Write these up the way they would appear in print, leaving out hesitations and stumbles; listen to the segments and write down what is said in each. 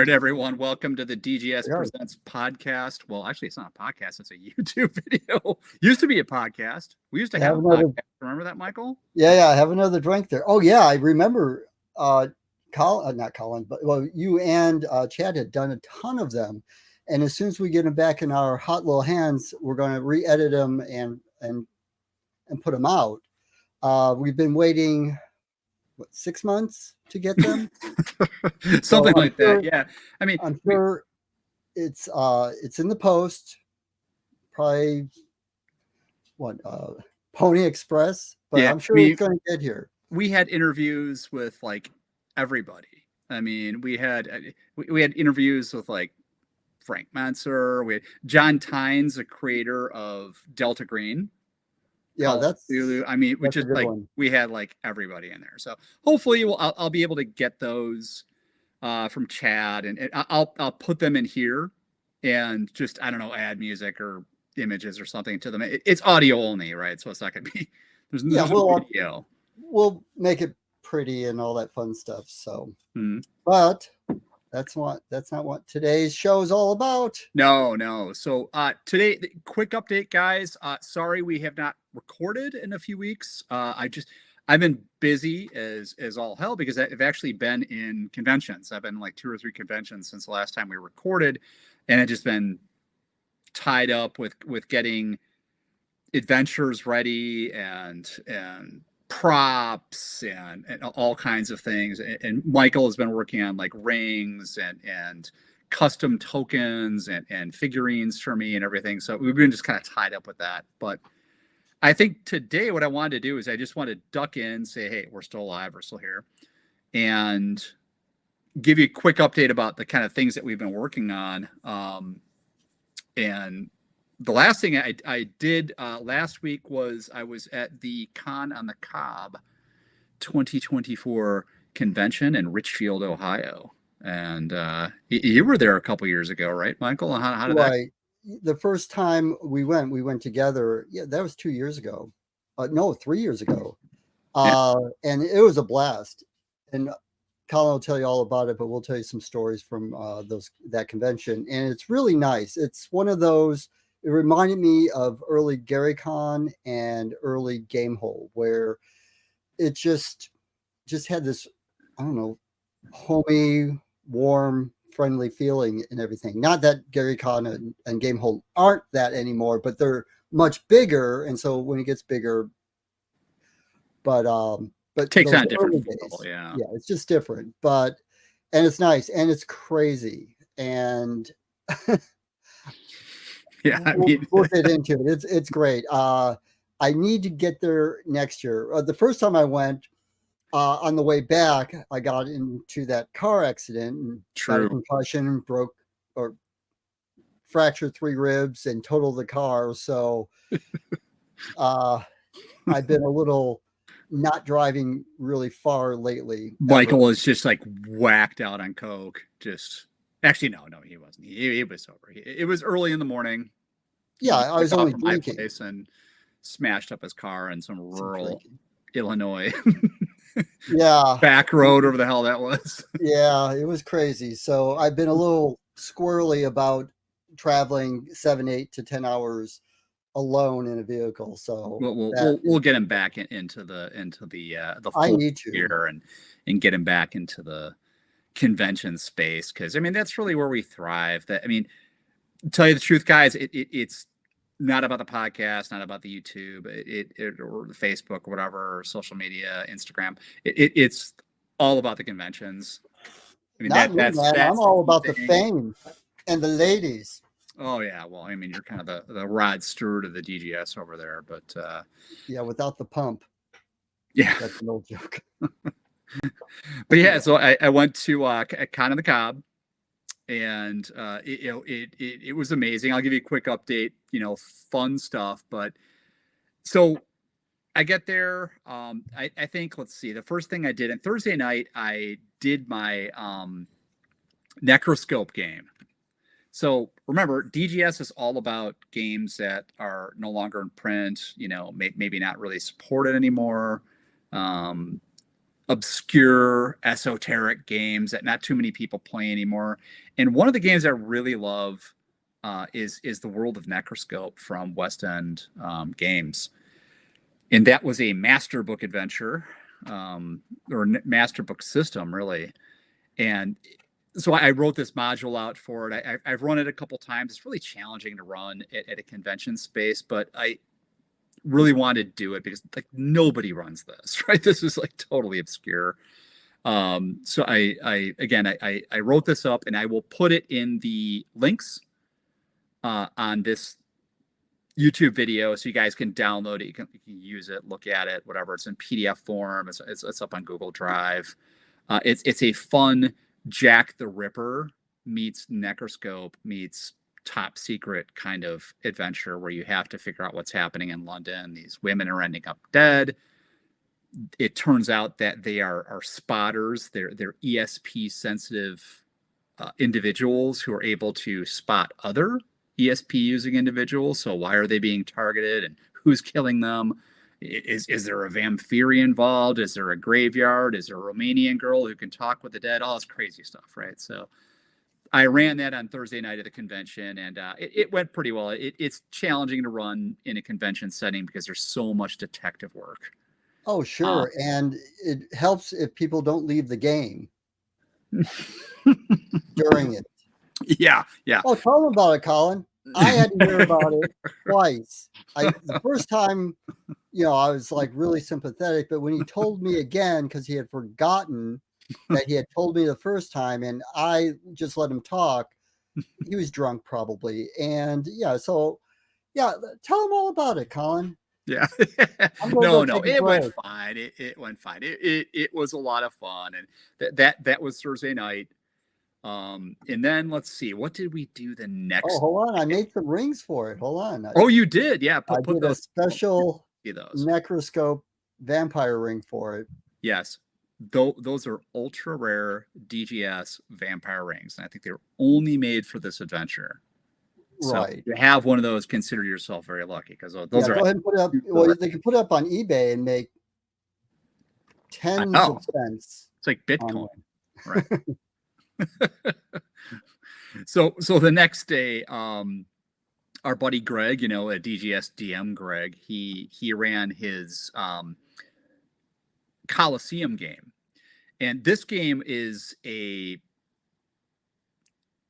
right, everyone. Welcome to the DGS Yeah. Presents podcast. Well, actually, it's not a podcast. It's a YouTube video. Used to be a podcast. We used to have a podcast. Remember that, Michael? Yeah. I have another drink there. Oh, yeah. I remember not Colin, but you and Chad had done a ton of them. And as soon as we get them back in our hot little hands, we're going to re-edit them and put them out. We've been waiting, 6 months to get them? Something like that. Yeah. I mean, I'm sure it's in the post, probably Pony Express, but yeah, I'm sure it's going to get here. We had interviews with like everybody. I mean, we had interviews with like Frank Mentzer. We had John Tynes, the creator of Delta Green. Yeah, we had like everybody in there. So hopefully I'll be able to get those from Chad, and I'll put them in here and just, I don't know, add music or images or something to them. It's audio only, right? So it's not going to be, there's no video. We'll make it pretty and all that fun stuff. So, but that's not what today's show is all about. No. So today, quick update, guys. Sorry we have not recorded in a few weeks. I've been busy as all hell because I've actually been in conventions. I've been like 2 or 3 conventions since the last time we recorded, and I've just been tied up with getting adventures ready and props and all kinds of things. And Michael has been working on like rings and custom tokens and figurines for me and everything. So we've been just kind of tied up with that. But I think today what I wanted to do is I just want to duck in, say, hey, we're still alive, we're still here, and give you a quick update about the kind of things that we've been working on. And the last thing I did last week was I was at the Con on the Cob 2024 convention in Richfield, Ohio. And you were there a couple years ago, right, Michael? How did that? The first time we went together. Yeah, that was 2 years ago. No, 3 years ago. And it was a blast. And Colin will tell you all about it, but we'll tell you some stories from that convention. And it's really nice. It's one of those. It reminded me of early GaryCon and early Gamehole, where it just had this, I don't know, homey, warm, friendly feeling and everything. Not that GaryCon and Gamehole aren't that anymore, but they're much bigger. And so when it gets bigger, but takes on a different feel, yeah, it's just different. And it's nice and it's crazy. And yeah, I mean, we'll get into it. It's great. I need to get there next year. The first time I went, on the way back, I got into that car accident and got a concussion, broke or fractured 3 ribs and totaled the car. So I've been a little not driving really far lately. Michael was just like whacked out on coke. Actually, no, he wasn't. He was sober. It was early in the morning. Yeah, I was only drinking. My place and smashed up his car in some rural Illinois. Yeah, back road, over the hell that was. Yeah, it was crazy. So I've been a little squirrely about traveling 7, 8 to 10 hours alone in a vehicle. So we'll get him back into the I need to here and get him back into the convention space, because I mean that's really where we thrive. That, I mean, to tell you the truth, guys, it's not about the podcast, not about the YouTube, or the Facebook or whatever, or social media, Instagram. It's all about the conventions. I mean, that's I'm all about the fame and the ladies. Oh yeah, well, I mean, you're kind of the Rod Stewart of the DGS over there, but yeah, without the pump. Yeah, that's an old joke. But yeah, so I went to Con on the Cob. And it was amazing. I'll give you a quick update, fun stuff. But so I get there. I think, let's see, the first thing I did on Thursday night, I did my Necroscope game. So remember, DGS is all about games that are no longer in print, maybe not really supported anymore. obscure esoteric games that not too many people play anymore. And one of the games I really love is the World of Necroscope from West End Games, and that was a master book adventure or master book system, really. And so I wrote this module out for it. I've run it a couple times. It's really challenging to run at a convention space, but I really wanted to do it because like nobody runs this, right? This is like totally obscure. So I wrote this up, and I will put it in the links on this YouTube video, so you guys can download it. You can use it, look at it, whatever. It's in PDF form. It's up on Google Drive. It's a fun Jack the Ripper meets Necroscope meets top secret kind of adventure where you have to figure out what's happening in London. These women are ending up dead. It turns out that they are spotters. They're ESP sensitive individuals who are able to spot other ESP using individuals. So why are they being targeted, and who's killing them? Is there a vampire involved? Is there a graveyard? Is there a Romanian girl who can talk with the dead? All this crazy stuff, right? So I ran that on Thursday night at the convention, and it went pretty well. It's challenging to run in a convention setting because there's so much detective work. Oh, sure. And it helps if people don't leave the game during it. Yeah. Oh, tell them about it, Colin. I had to hear about it twice. The first time, I was like really sympathetic, but when he told me again, because he had forgotten that he had told me the first time, and I just let him talk. He was drunk probably. And tell him all about it, Colin. Yeah. No, it went fine. It went fine. It was a lot of fun. And that was Thursday night. And then let's see, what did we do the next? Oh, hold on. I made some rings for it. Hold on. Oh, you did? Yeah. I did a special Necroscope vampire ring for it. Yes. Those are ultra rare DGS vampire rings. And I think they were only made for this adventure. So if you have one of those, consider yourself very lucky, because those are. Go ahead and put it up. Well, they can put it up on eBay and make tens of cents. It's like Bitcoin, right? So the next day, our buddy Greg, a DGS DM Greg, he ran his Coliseum game, and this game is a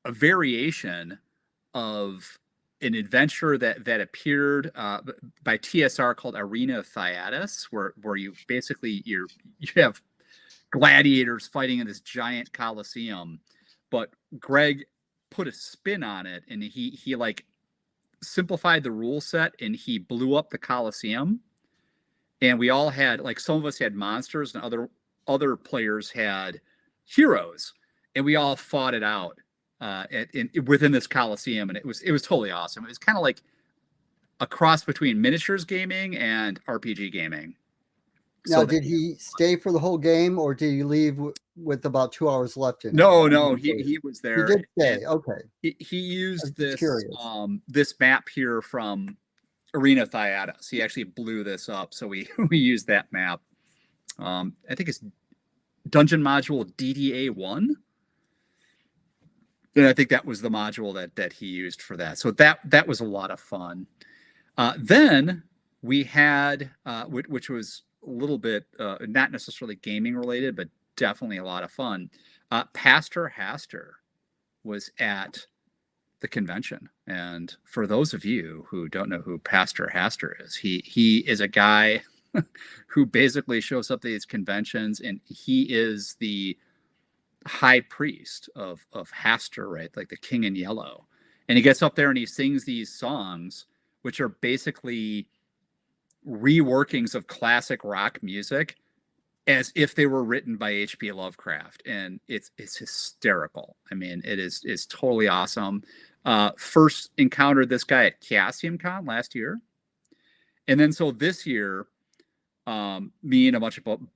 variation of an adventure that appeared by TSR called Arena of Thyatis, where you basically you have gladiators fighting in this giant Coliseum, but Greg put a spin on it, and he like simplified the rule set, and he blew up the Coliseum, and we all had, like, some of us had monsters and other players had heroes, and we all fought it out within this Coliseum, and it was totally awesome. It was kind of like a cross between miniatures gaming and RPG gaming. Now, did he stay for the whole game, or did he leave with about 2 hours left in it? No, he was there. He did stay. Okay. He used this map here from Arena Thyatis. He actually blew this up, so we used that map. I think it's Dungeon Module DDA1. And I think that was the module that he used for that. So that was a lot of fun. Then we had, which was a little bit not necessarily gaming related, but definitely a lot of fun. Pastor Hter was at the convention, and for those of you who don't know who Pastor Hter is, he is a guy who basically shows up at these conventions, and he is the high priest of Hter, right? Like the King in Yellow. And he gets up there and he sings these songs, which are basically reworkings of classic rock music as if they were written by H.P. Lovecraft. And it's hysterical. I mean, it is totally awesome. First encountered this guy at Coliseum Con last year. And then so this year, me and a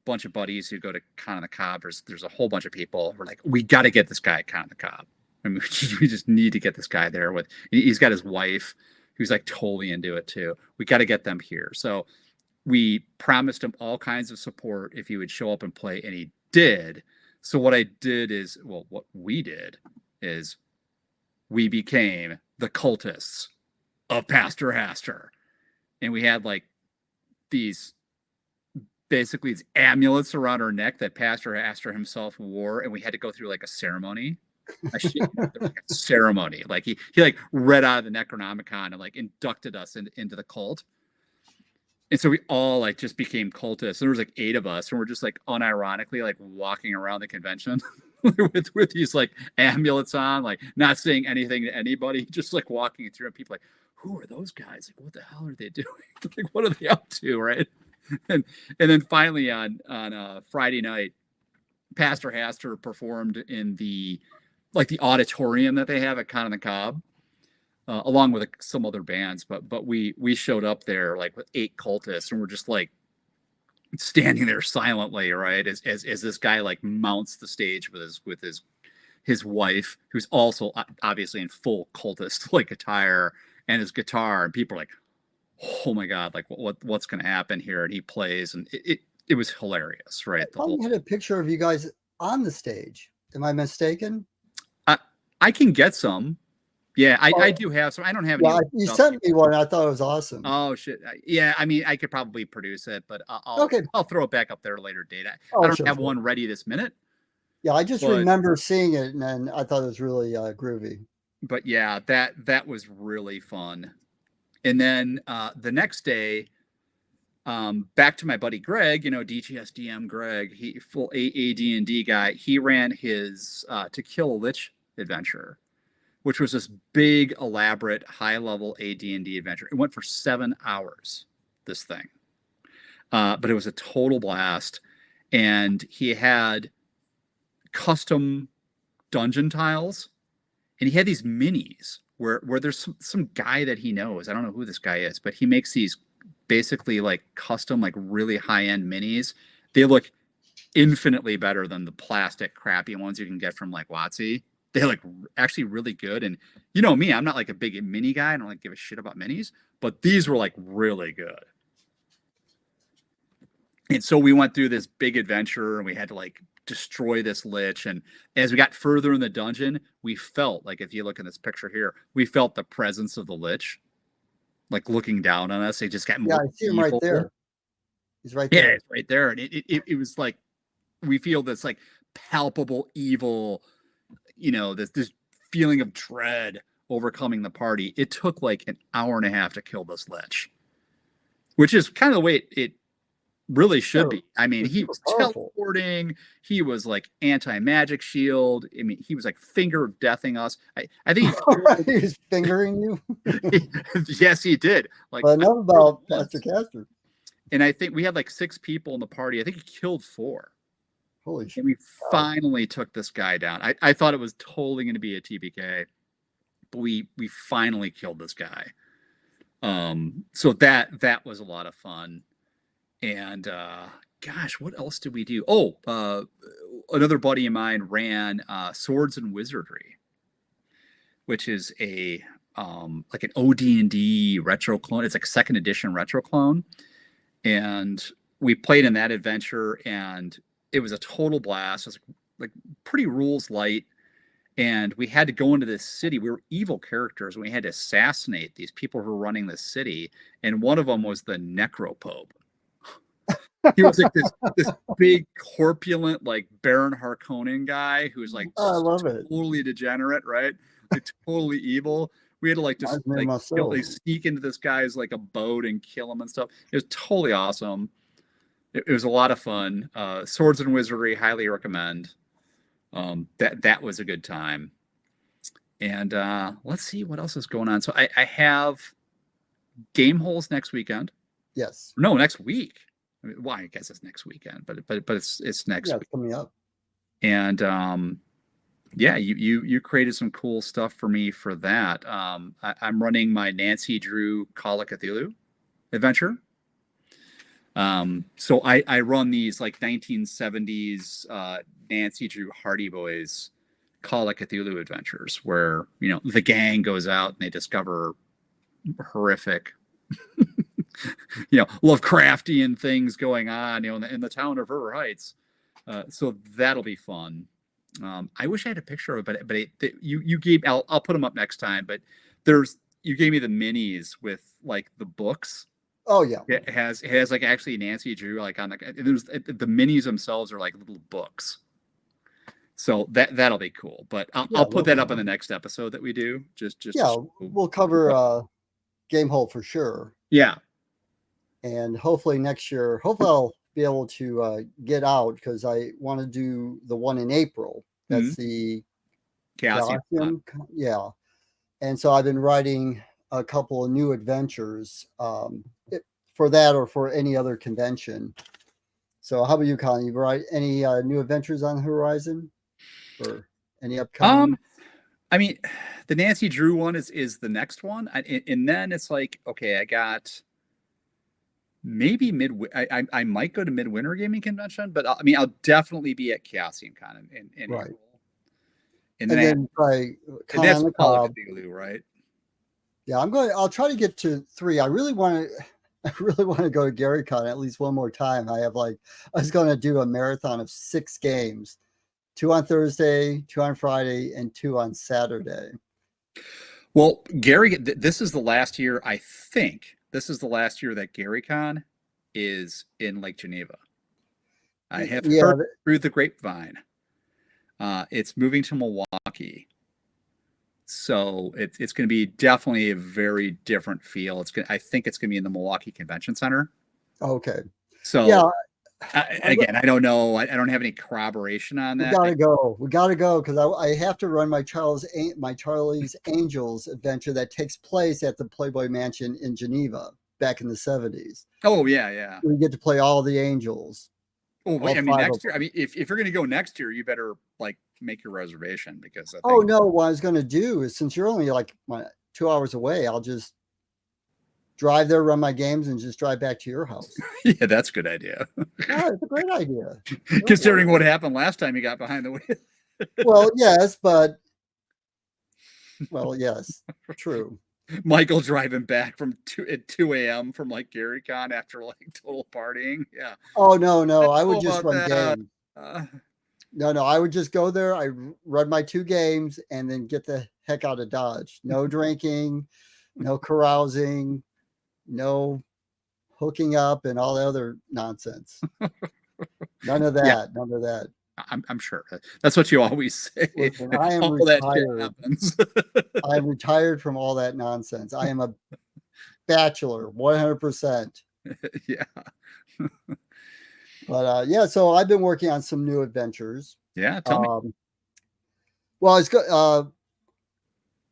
bunch of buddies who go to Con on the Cob, there's a whole bunch of people. We're like, we got to get this guy at Con on the Cob. I mean, we just need to get this guy there. He's got his wife who's like totally into it too. We got to get them here. So we promised him all kinds of support if he would show up and play, and he did. So what I did is, well, what we did is we became the cultists of Pastor Hter. And we had like these basically these amulets around our neck that Pastor Hter himself wore, and we had to go through like a ceremony. A ceremony. Like he like read out of the Necronomicon and like inducted us into the cult. And so we all like just became cultists. There was like 8 of us, and we're just like unironically like walking around the convention with these like amulets on, like not saying anything to anybody, just like walking through, and people like, who are those guys? Like, what the hell are they doing? Like, what are they up to, right? And then finally on Friday night, Pastor Hter performed in the auditorium that they have at Con on the Cob. Along with some other bands, but we showed up there like with 8 cultists, and we're just like standing there silently, right? As this guy like mounts the stage with his wife, who's also obviously in full cultist like attire, and his guitar, and people are like, oh my god, like what's going to happen here? And he plays, and it was hilarious, right? I had a picture of you guys on the stage. Am I mistaken? I can get some. Yeah, I do have some. I don't have any. Yeah, you sent me one. I thought it was awesome. Oh shit! Yeah, I mean, I could probably produce it, but I'll throw it back up there at a later date. I don't have one ready this minute. Yeah, I just remember seeing it, and then I thought it was really groovy. But yeah, that was really fun. And then the next day, back to my buddy Greg, DGS DM Greg, he full AD&D guy. He ran his To Kill a Lich adventure, which was this big, elaborate, high-level AD&D adventure. It went for 7 hours, this thing. But it was a total blast. And he had custom dungeon tiles. And he had these minis where there's some guy that he knows. I don't know who this guy is, but he makes these basically like custom, like really high-end minis. They look infinitely better than the plastic crappy ones you can get from like WotC. They look actually really good. And you know me, I'm not like a big mini guy. I don't like give a shit about minis, but these were like really good. And so we went through this big adventure, and we had to like destroy this lich. And as we got further in the dungeon, we felt like, if you look in this picture here, we felt the presence of the lich, like looking down on us. They just got more. Yeah, I see him right there. He's right there. Yeah, it's right there. And it was like, we feel this like palpable evil, this feeling of dread overcoming the party. It took like an hour and a half to kill this lich, which is kind of the way it really should be. I mean, he was teleporting. He was like anti-magic shield. I mean, he was like finger deathing us. I think he was fingering you. Yes, he did. Like, but enough about Pastor Caster. And I think we had like 6 people in the party. I think he killed 4. Holy shit. And we finally took this guy down. I thought it was totally going to be a TBK, but we finally killed this guy. So that was a lot of fun. And gosh, what else did we do? Another buddy of mine ran Swords and Wizardry, which is a like an OD&D retro clone. It's like 2nd edition retro clone. And we played in that adventure, and it was a total blast. It was like pretty rules light. And we had to go into this city. We were evil characters, and we had to assassinate these people who were running this city. And one of them was the Necropope. He was like this big, corpulent, like Baron Harkonnen guy who's like totally degenerate, right? Like totally evil. We had to like just like sneak into this guy's like a boat and kill him and stuff. It was totally awesome. It was a lot of fun. Swords and Wizardry, highly recommend. That was a good time. And let's see what else is going on. So I have game holes next weekend. Yes. No, next week. I mean, well, I guess it's next weekend, but it's next week. It's coming up. And yeah, you created some cool stuff for me for that. I'm running my Nancy Drew Call of Cthulhu adventure. So I run these like 1970s Nancy Drew Hardy Boys Call of Cthulhu adventures where, the gang goes out and they discover horrific Lovecraftian things going on, in the town of River Heights. So that'll be fun. I wish I had a picture of it, but you gave. I'll put them up next time. But you gave me the minis with like the books. Oh yeah. It has like actually Nancy Drew like on the minis themselves are like little books. So that'll be cool. But I'll put that up in the next episode that we do. Just we'll cover Gamehole for sure. Yeah. And hopefully next year, I'll be able to get out because I want to do the one in April. That's the Coliseum. Yeah. And so I've been writing a couple of new adventures for that or for any other convention. So how about you, Colin? You write any new adventures on the horizon or any upcoming? I mean, the Nancy Drew one is the next one. And then it's like, okay, I got maybe I might go to Midwinter Gaming Convention, but I'll definitely be at Coliseum Con in Right. April. And then probably Con on the Cob, right? Yeah, I'll try to get to 3. I really want to go to Gary Con at least one more time. I was going to do a marathon of 6 games, 2 on Thursday, 2 on Friday, and 2 on Saturday. Well, Gary, this is the last year, I think. This is the last year that GaryCon is in Lake Geneva. I have heard through the grapevine. It's moving to Milwaukee. So it's going to be definitely a very different feel. I think it's going to be in the Milwaukee Convention Center. Okay. So yeah, again, I don't know. I don't have any corroboration on that. We gotta go because I have to run my Charlie's Angels adventure that takes place at the Playboy Mansion in Geneva back in the 70s. Oh yeah. We get to play all the angels. Oh, wait, next year. If you're going to go next year, you better like make your reservation because. No, what I was going to do is since you're only like 2 hours away, I'll just drive there, run my games, and just drive back to your house. Yeah, that's a good idea. Yeah, it's a great idea. Considering what happened last time you got behind the wheel. Well, yes, true. Michael driving back at 2 a.m. from like GaryCon after like total partying. Yeah. Oh no. I would just run games. No, I would just go there. I run my 2 games and then get the heck out of Dodge. No drinking, no carousing, no hooking up and all the other nonsense. None of that. Yeah. None of that. I'm sure that's what you always say. Listen, I am retired. I am retired from all that nonsense. I am a bachelor, 100%. Yeah. But so I've been working on some new adventures. Yeah, tell me. Well, it's good.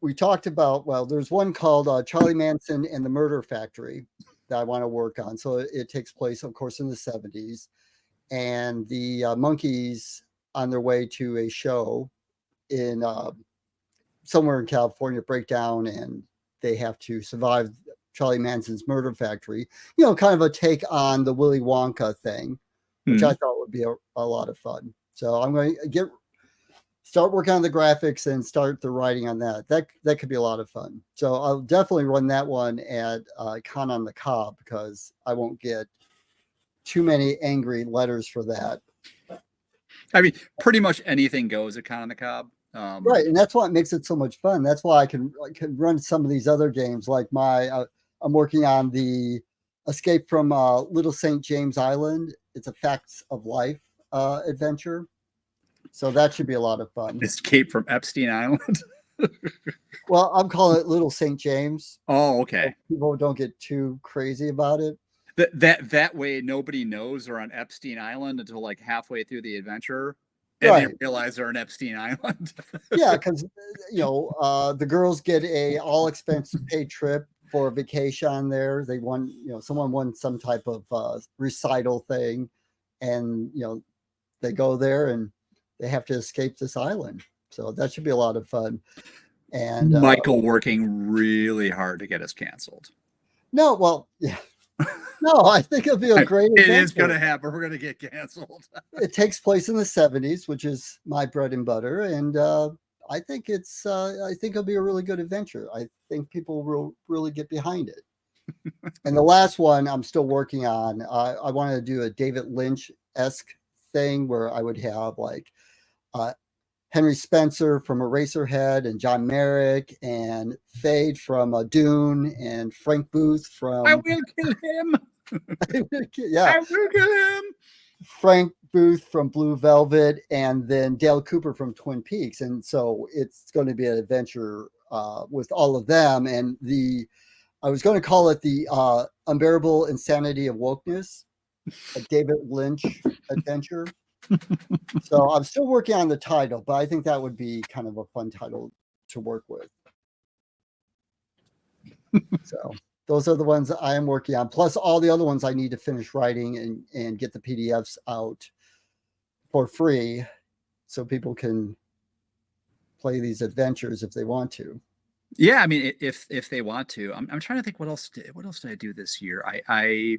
We talked about. Well, there's one called Charlie Manson and the Murder Factory that I want to work on. So it takes place, of course, in the 70s. And the monkeys on their way to a show in somewhere in California break down and they have to survive Charlie Manson's murder factory. Kind of a take on the Willy Wonka thing, which I thought would be a lot of fun. So I'm going to start working on the graphics and start the writing on that. That could be a lot of fun. So I'll definitely run that one at Con on the Cob because I won't get too many angry letters for that. Pretty much anything goes at Con on the Cob. Right, and that's what makes it so much fun. That's why I can run some of these other games like I'm working on the Escape from Little St. James Island. It's a Facts of Life adventure. So that should be a lot of fun. Escape from Epstein Island? Well, I'm calling it Little St. James. Oh, okay. So people don't get too crazy about it. That way nobody knows they're on Epstein Island until like halfway through the adventure and they realize they're on Epstein Island. Yeah, because the girls get a all expense paid trip for a vacation there. They won, someone won some type of recital thing, and they go there and they have to escape this island. So that should be a lot of fun. And Michael working really hard to get us canceled. No, well, yeah. No, I think it'll be a great adventure. It is going to happen. We're going to get canceled. It takes place in the 70s, which is my bread and butter. And I think it'll be a really good adventure. I think people will really get behind it. And the last one I'm still working on. I wanted to do a David Lynch-esque thing where I would have like Henry Spencer from Eraserhead and John Merrick and Fade from Dune and Frank Booth I from will kill him. yeah, I will kill him. Frank Booth from Blue Velvet, and then Dale Cooper from Twin Peaks. And so it's going to be an adventure with all of them. And I was going to call it the Unbearable Insanity of Wokeness, a David Lynch adventure. So I'm still working on the title, but I think that would be kind of a fun title to work with. So those are the ones I am working on, plus all the other ones I need to finish writing and get the PDFs out for free so people can play these adventures if they want to. Yeah, I mean, if they want to. I'm trying to think what else did I do this year. I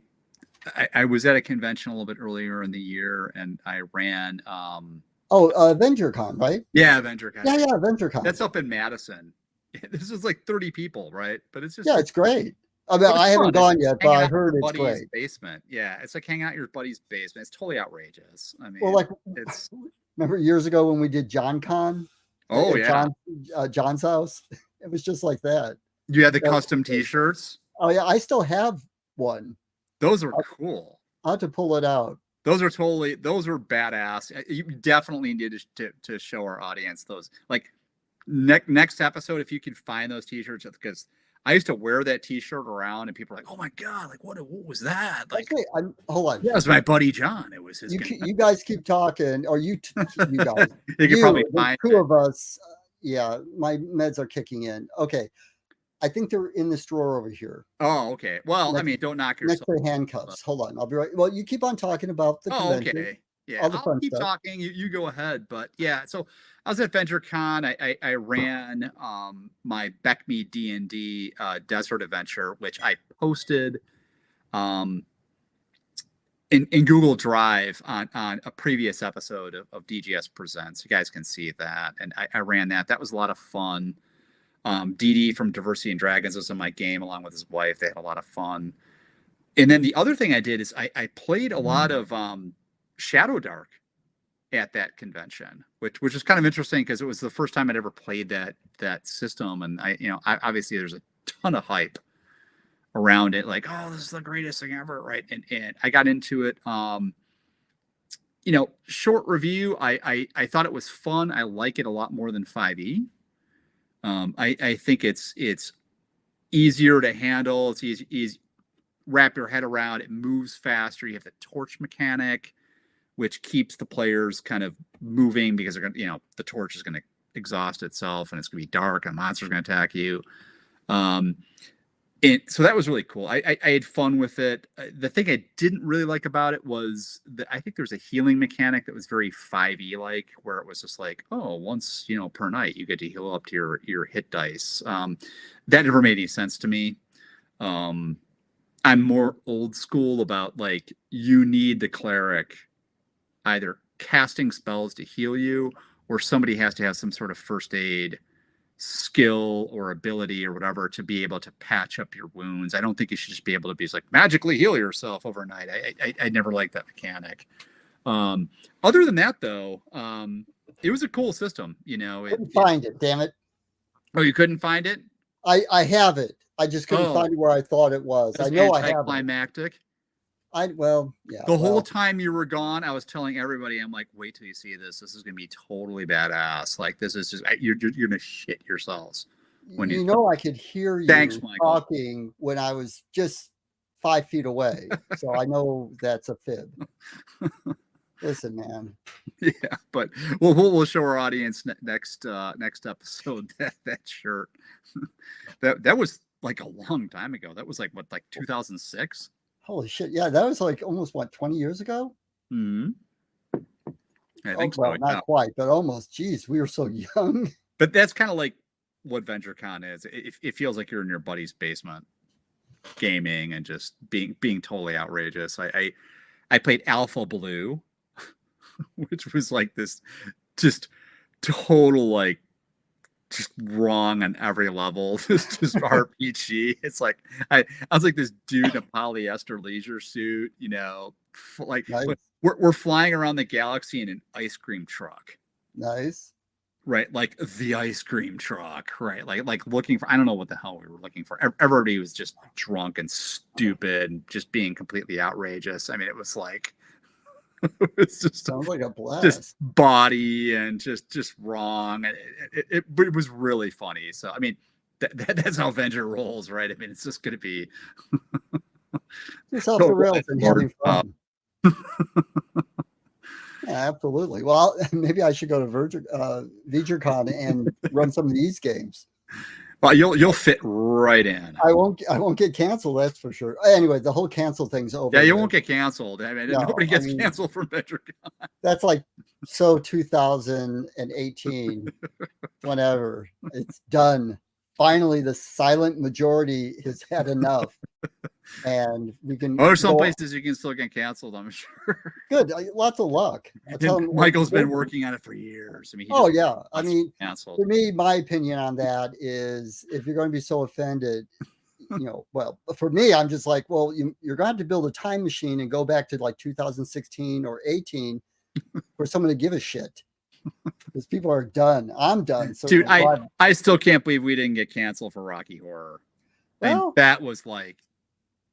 was at a convention a little bit earlier in the year, and I ran. AvengerCon, right? Yeah, AvengerCon. Yeah, AvengerCon. That's up in Madison. This is like 30 people, right? But it's just it's great. I mean, I haven't gone yet, but I heard it's great. Basement. Yeah, it's like hanging out in your buddy's basement. It's totally outrageous. I mean, well, like it's. Remember years ago when we did John Con? Oh yeah, John's house. It was just like that. You had the custom T-shirts. Oh yeah, I still have one. Those are cool. I'll have to pull it out. Those are badass. You definitely need to show our audience those. Like next episode, if you can find those T-shirts, because I used to wear that T-shirt around, and people are like, "Oh my god, like what was that?" Like, okay, hold on. Yeah, it was my buddy John. It was his. You guys keep talking, or you guys. You can probably find two of us. Yeah, my meds are kicking in. Okay, I think they're in this drawer over here. Oh, okay. Well, I mean, don't knock yourself. Next to handcuffs. Hold on, I'll be right. Well, you keep on talking about the convention. Okay. Yeah, I'll keep talking. You go ahead. But yeah, so I was at VentureCon. I ran my BECME D&D Desert Adventure, which I posted in Google Drive on a previous episode of DGS Presents. You guys can see that. And I ran that. That was a lot of fun. DD from Diversity and Dragons was in my game along with his wife. They had a lot of fun. And then the other thing I did is I played a lot of Shadow Dark at that convention, which is kind of interesting because it was the first time I'd ever played that system. And I obviously there's a ton of hype around it, like, oh, this is the greatest thing ever, right? And I got into it. Short review. I thought it was fun. I like it a lot more than 5e. I think it's easier to handle. It's easy wrap your head around. It moves faster. You have the torch mechanic, which keeps the players kind of moving because they're going, the torch is going to exhaust itself, and it's going to be dark, and a monster's going to attack you. So that was really cool. I had fun with it. The thing I didn't really like about it was that I think there's a healing mechanic that was very 5e like, where it was just like, oh, once per night you get to heal up to your hit dice. That never made any sense to me. I'm more old school about, like, you need the cleric either casting spells to heal you, or somebody has to have some sort of first aid skill or ability or whatever to be able to patch up your wounds. I don't think you should just be able to be like magically heal yourself overnight. I never liked that mechanic. Other than that, though, it was a cool system. Couldn't find it. Damn it! Oh, you couldn't find it? I have it. I just couldn't find it where I thought it was. I know I have it. Climactic. The whole time you were gone, I was telling everybody, I'm like, wait till you see this. This is gonna be totally badass. Like, this is just you're gonna shit yourselves when I could hear you talking when I was just 5 feet away, so I know that's a fib. Listen, man. Yeah, but we'll show our audience next episode that shirt. that was like a long time ago. That was like 2006. Holy shit! Yeah, that was like almost 20 years ago. Hmm. I think so. Well, not quite, but almost. Jeez, we were so young. But that's kind of like what VentureCon is. It feels like you're in your buddy's basement, gaming and just being totally outrageous. I played Alpha Blue, which was like this just total like just wrong on every level. Just RPG. It's like I was like this dude in a polyester leisure suit, you know, like Nice. we're flying around the galaxy in an ice cream truck. Nice. Right, like the ice cream truck, right? Like looking for, I don't know what the hell we were looking for. Everybody was just drunk and stupid and just being completely outrageous. I mean, it was like it's Sounds like a just blast. body and just wrong. But it was really funny. So I mean, that's how Venture rolls, right? I mean, it's just going to be Just off the rails and having uh, fun. Yeah, absolutely. Well, maybe I should go to VidgerCon and run some of these games. well, you'll fit right in. I won't get canceled, that's for sure. Anyway, the whole cancel thing's over. Yeah, you won't get canceled. I mean, No, nobody I gets mean, canceled from VentureCon. that's like so 2018, whenever it's done. Finally, the silent majority has had enough, and we can. Or some go- places you can still get canceled, I'm sure. Good, lots of luck. I'll tell And them- Michael's been working on it for years. I mean, he Oh just yeah, I wants mean, canceled. for me, my opinion on that is if you're going to be so offended, you know, well, for me, I'm just like, well, you're going to have to build a time machine and go back to like 2016 or 18 for someone to give a shit. Because people are done. I'm done. So, Dude, I still can't believe we didn't get canceled for Rocky Horror. well, that was like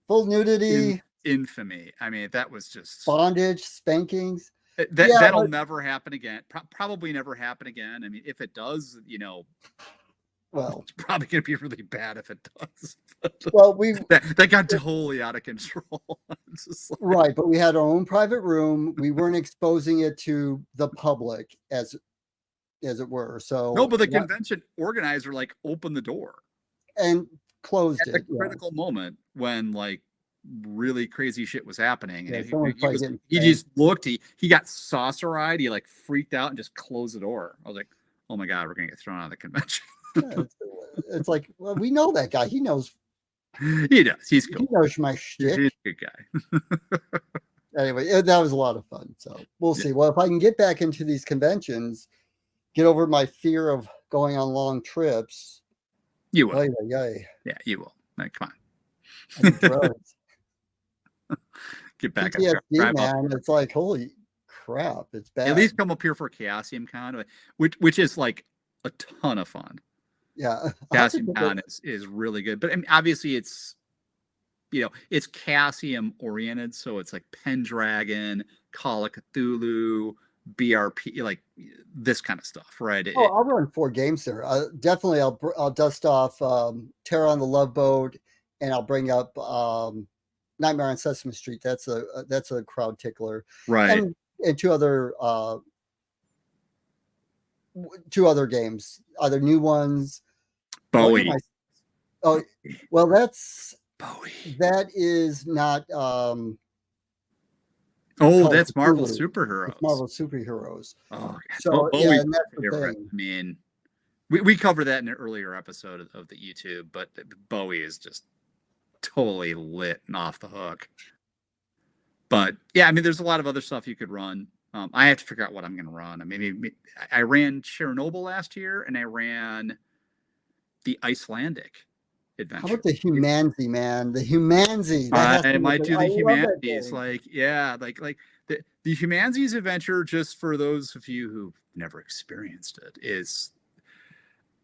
full nudity, infamy. I mean, that was just bondage, spankings. that'll never happen again. Probably never happen again. I mean, if it does, you know, well, it's probably going to be really bad if it does. well, that got totally out of control. Like, right, but we had our own private room. We weren't exposing it to the public as it were. So no, but the convention organizer like opened the door and closed at the critical moment when like really crazy shit was happening. And he just looked, he got saucer-eyed, he like freaked out and just closed the door. I was like, oh my God, we're gonna get thrown out of the convention. It's like, well, we know that guy. He knows. He does. He's cool. He knows my shit. He's a good guy. Anyway, that was a lot of fun. So we'll see. Well, if I can get back into these conventions, get over my fear of going on long trips. You will. Yeah, you will. Like, come on. Get back PTSD, man. It's like, holy crap, it's bad. At least come up here for Coliseum Con, which is like a ton of fun. Yeah, Coliseum Con is really good, but I mean, obviously it's, you know, it's Coliseum oriented, so it's like Pendragon, Call of Cthulhu, BRP, like this kind of stuff, right? I'll run 4 games there. Definitely, I'll dust off Terror on the Love Boat, and I'll bring up Nightmare on Sesame Street. That's a crowd tickler, right? And 2 other games, either new ones. Bowie. Oh, well, that's Bowie. That is not. That's Marvel Superheroes. It's Marvel Superheroes. Oh, so Bowie, and that's the thing. I mean, we covered that in an earlier episode of the YouTube, but Bowie is just totally lit and off the hook. But yeah, I mean, there's a lot of other stuff you could run. I have to figure out what I'm going to run. I mean, I ran Chernobyl last year, and I ran the Icelandic adventure. How about the Humanzy, man? The Humanzy. I might do the Humanzies. Like the Humanzies adventure, just for those of you who've never experienced it, is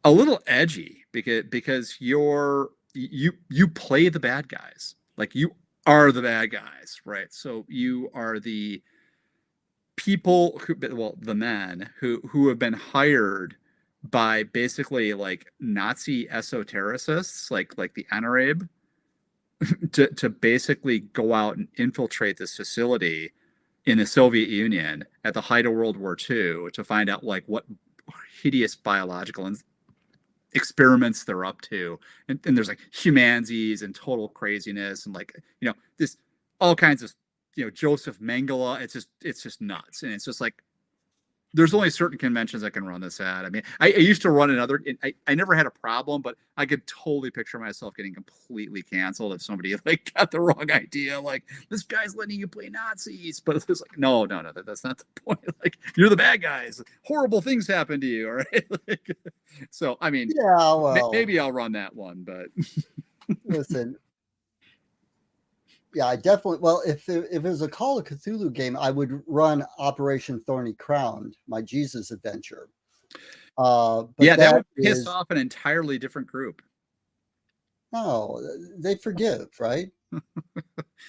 a little edgy because you play the bad guys. Like, you are the bad guys, right? So you are the people the men who have been hired by basically like Nazi esotericists, like the NRAB, to basically go out and infiltrate this facility in the Soviet Union at the height of World War II to find out like what hideous biological experiments they're up to. And there's like Humanzies and total craziness and like, you know, this all kinds of, you know, Joseph Mengele. It's just nuts. And it's just like, there's only certain conventions I can run this at. I mean, I used to run another. I never had a problem, but I could totally picture myself getting completely canceled if somebody like got the wrong idea. Like, this guy's letting you play Nazis, but it's like, no, that's not the point. Like, you're the bad guys. Horrible things happen to you, all right? Like, so, I mean, Yeah, well, maybe I'll run that one, but listen. Yeah, I definitely. Well, if it was a Call of Cthulhu game, I would run Operation Thorny Crowned, my Jesus adventure. But yeah, that would piss is, off an entirely different group. no, they forgive, right?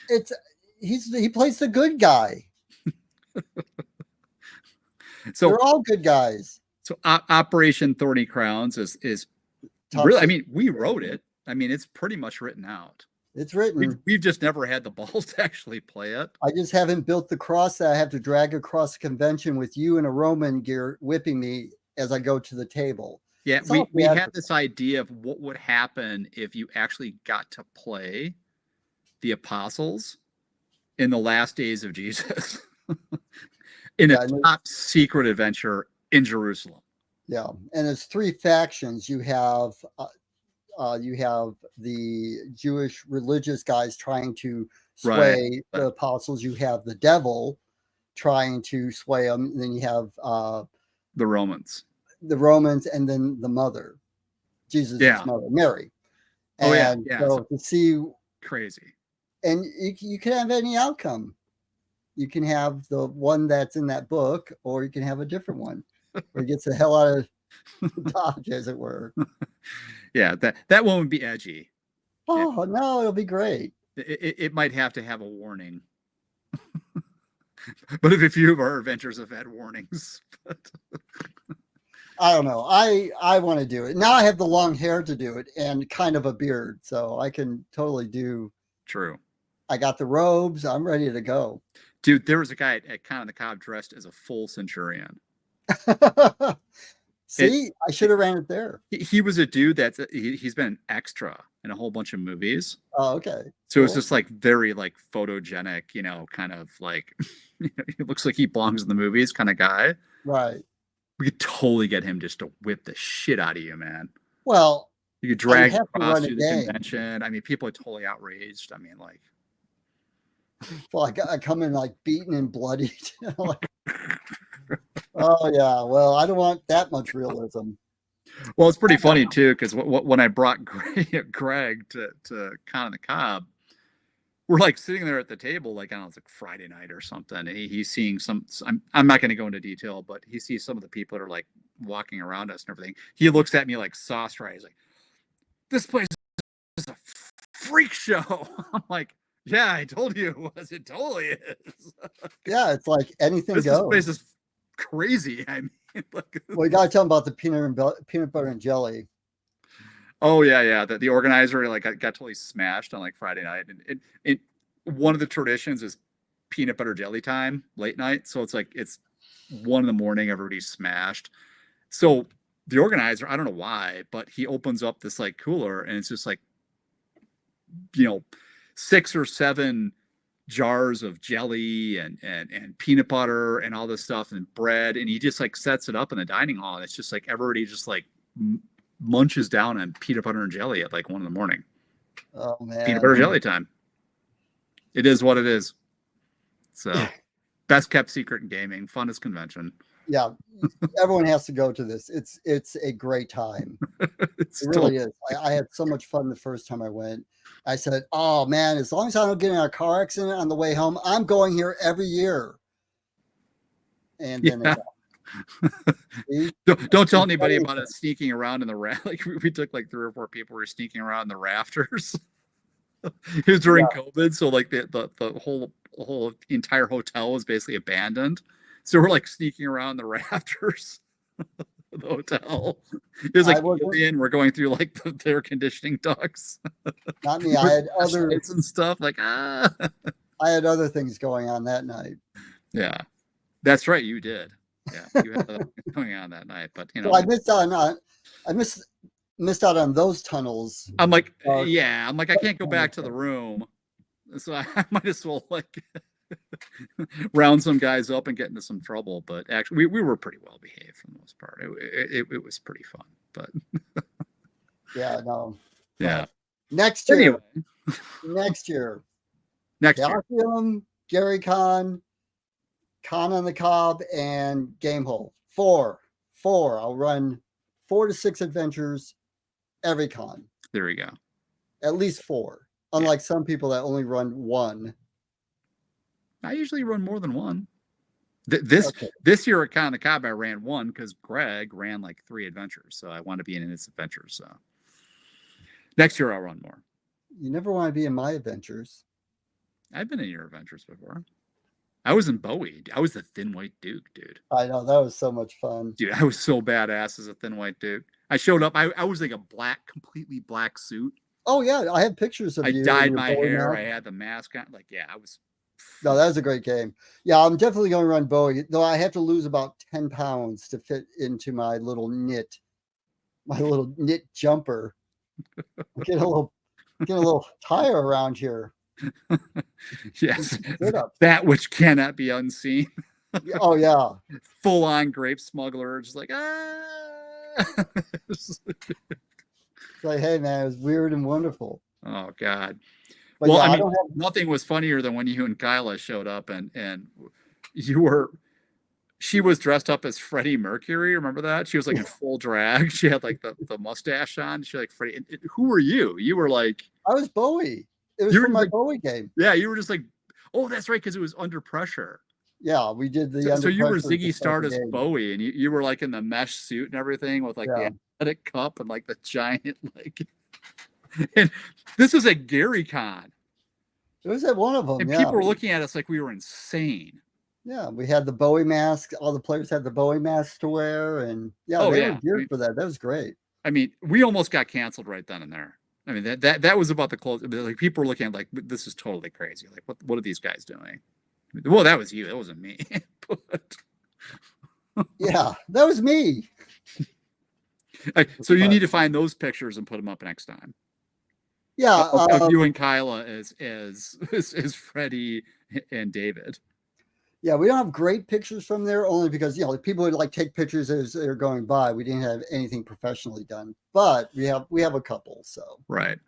It's he plays the good guy. So they're all good guys. So Operation Thorny Crowns is Top really. I secret. mean, we wrote it. I mean, it's pretty much written out. It's written. We've just never had the balls to actually play it. I just haven't built the cross that I have to drag across the convention with you in a Roman gear whipping me as I go to the table. Yeah, we had this idea of what would happen if you actually got to play the apostles in the last days of Jesus in a top secret adventure in Jerusalem. Yeah, and it's 3 factions. You have the Jewish religious guys trying to sway the apostles. You have the devil trying to sway them. And then you have the Romans, and then the mother, Jesus' mother, Mary. And so to see crazy. And you can have any outcome. You can have the one that's in that book, or you can have a different one where it gets the hell out of Dodge, as it were. Yeah, that one would be edgy. Oh, no, it'll be great. It might have to have a warning. But if a few of our adventures have had warnings. I don't know. I want to do it. Now I have the long hair to do it and kind of a beard, so I can totally do. True. I got the robes. I'm ready to go. Dude, there was a guy at Con on the Cob dressed as a full centurion. See, I should have ran it there. He was a dude he's been an extra in a whole bunch of movies. Oh, okay. So it's just like very like photogenic, kind of like he looks like he belongs in the movies kind of guy. Right. We could totally get him just to whip the shit out of you, man. Well, you could drag across to the convention. I mean, people are totally outraged. I mean, like, well, I come in like beaten and bloodied. Like, oh yeah, well, I don't want that much realism. Well, it's pretty funny too, because when I brought Greg to Con on the Cob, we're like sitting there at the table, like, I don't know, it's like Friday night or something, and he's seeing I'm not going to go into detail, but he sees some of the people that are like walking around us and everything. He looks at me like sauce right. He's like, "This place is a freak show." I'm like, "Yeah, I told you it was. It totally is." Yeah, it's like anything goes. This place is crazy. I mean, like, well, you gotta tell them about the peanut butter and jelly. Oh yeah. The organizer like got totally smashed on like Friday night, and one of the traditions is peanut butter jelly time late night. So it's like it's 1 a.m, everybody's smashed. So the organizer, I don't know why, but he opens up this like cooler, and it's just like 6 or 7 jars of jelly and peanut butter and all this stuff and bread, and he just like sets it up in the dining hall, and it's just like everybody just like munches down on peanut butter and jelly at like 1 a.m. Oh man, peanut butter jelly time. It is what it is. So best kept secret in gaming, funnest convention. Yeah, everyone has to go to this. It's a great time. It really is. I had so much fun the first time I went. I said, "Oh man, as long as I don't get in a car accident on the way home, I'm going here every year." And then don't tell anybody about it sneaking around in the like we took like 3 or 4 people who were sneaking around in the rafters. It was during COVID, so like the whole entire hotel was basically abandoned. So we're like sneaking around the rafters of the hotel. It was like we're going through like the air conditioning ducts. Not me. I had other and stuff like I had other things going on that night. Yeah, that's right. You did. Yeah, you had going on that night, but so I missed out on those tunnels. I'm like, I can't go back to the room, so I might as well like. round some guys up and get into some trouble. But actually, we were pretty well behaved for the most part. It was pretty fun. But Yeah, no. yeah. Next year. Anyway. Next year. Next year. Coliseum, Gary Con on the Cob, and Game Hole. Four. I'll run 4 to 6 adventures every con. There we go. At least 4. Unlike some people that only run 1. I usually run more than 1. This year at Con on the Cob, I ran 1 because Greg ran like 3 adventures. So I want to be in his adventures. So next year I'll run more. You never want to be in my adventures. I've been in your adventures before. I was in Bowie. I was the Thin White Duke, dude. I know, that was so much fun. Dude, I was so badass as a Thin White Duke. I showed up. I was like a completely black suit. Oh yeah, I have pictures of you. I dyed my hair. I had the mask on. Like, yeah, I was. No, that was a great game. Yeah, I'm definitely going to run Bowie, though I have to lose about 10 pounds to fit into my little knit jumper. Get a little tire around here. Yes, that which cannot be unseen. Oh yeah, full on grape smuggler, just like It's like, hey man, it was weird and wonderful. Oh God. But well, yeah, I mean, nothing was funnier than when you and Kyla showed up and she was dressed up as Freddie Mercury. Remember that? She was like in full drag. She had like the mustache on. She like Freddie. Who were you? You were like, I was Bowie. It was from my Bowie game. Yeah, you were just like, oh, that's right, because it was Under Pressure. Yeah, we did the. So you were Ziggy Stardust Bowie, and you were like in the mesh suit and everything with like the athletic cup and like the giant like. And this was at Gary Con. It was at one of them. And people were looking at us like we were insane. Yeah, we had the Bowie mask. All the players had the Bowie masks to wear, and they were geared for that. That was great. I mean, we almost got canceled right then and there. I mean, that was about the close. Like people were looking at like, this is totally crazy. Like, what are these guys doing? Well, that was you. That wasn't me. But... yeah, that was me. So you need to find those pictures and put them up next time. Yeah, of you and Kyla as Freddie and David. Yeah, we don't have great pictures from there, only because people would like take pictures as they're going by. We didn't have anything professionally done, but we have a couple. So right,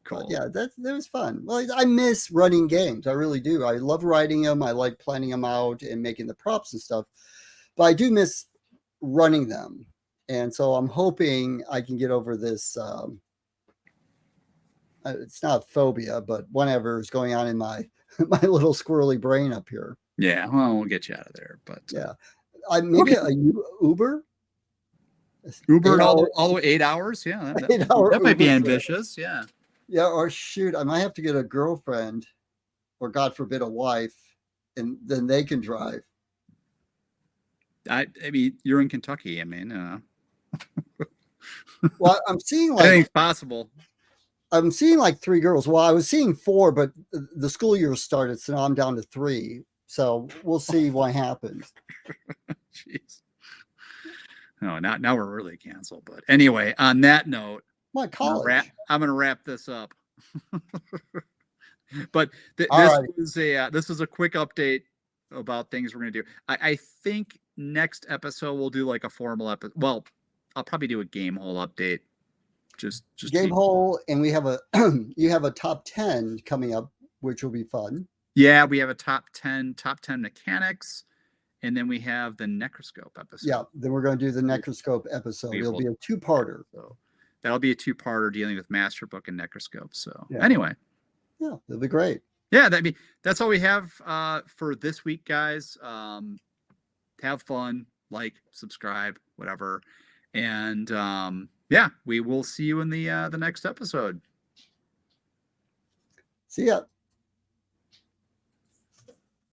cool. But yeah, that was fun. Well, I miss running games. I really do. I love writing them. I like planning them out and making the props and stuff. But I do miss running them, and so I'm hoping I can get over this. It's not phobia, but whatever is going on in my little squirrely brain up here. Yeah, well, we'll get you out of there. But yeah, maybe a Uber all the way 8 hours. Yeah, that might be ambitious. Yeah, yeah. Or shoot, I might have to get a girlfriend, or God forbid, a wife, and then they can drive. I mean, you're in Kentucky. I mean, well, I'm seeing like anything's possible. I'm seeing like 3 girls. Well, I was seeing 4, but the school year started, so now I'm down to 3. So we'll see what happens. Jeez. No, now we're really canceled. But anyway, on that note, my college. I'm going to wrap this up. But this was a quick update about things we're going to do. I think next episode we'll do like a formal episode. Well, I'll probably do a game hole update. Just game hole, and we have you have a top 10 coming up, which will be fun. Yeah, we have a top 10 mechanics, and then we have the Necroscope episode. Yeah, then we're going to do the Necroscope episode. It'll be a 2-parter. So that'll be a 2-parter dealing with Master Book and Necroscope. So anyway, yeah, it'll be great. Yeah, that's all we have for this week, guys. Have fun, like, subscribe, whatever, and yeah, we will see you in the next episode. See ya.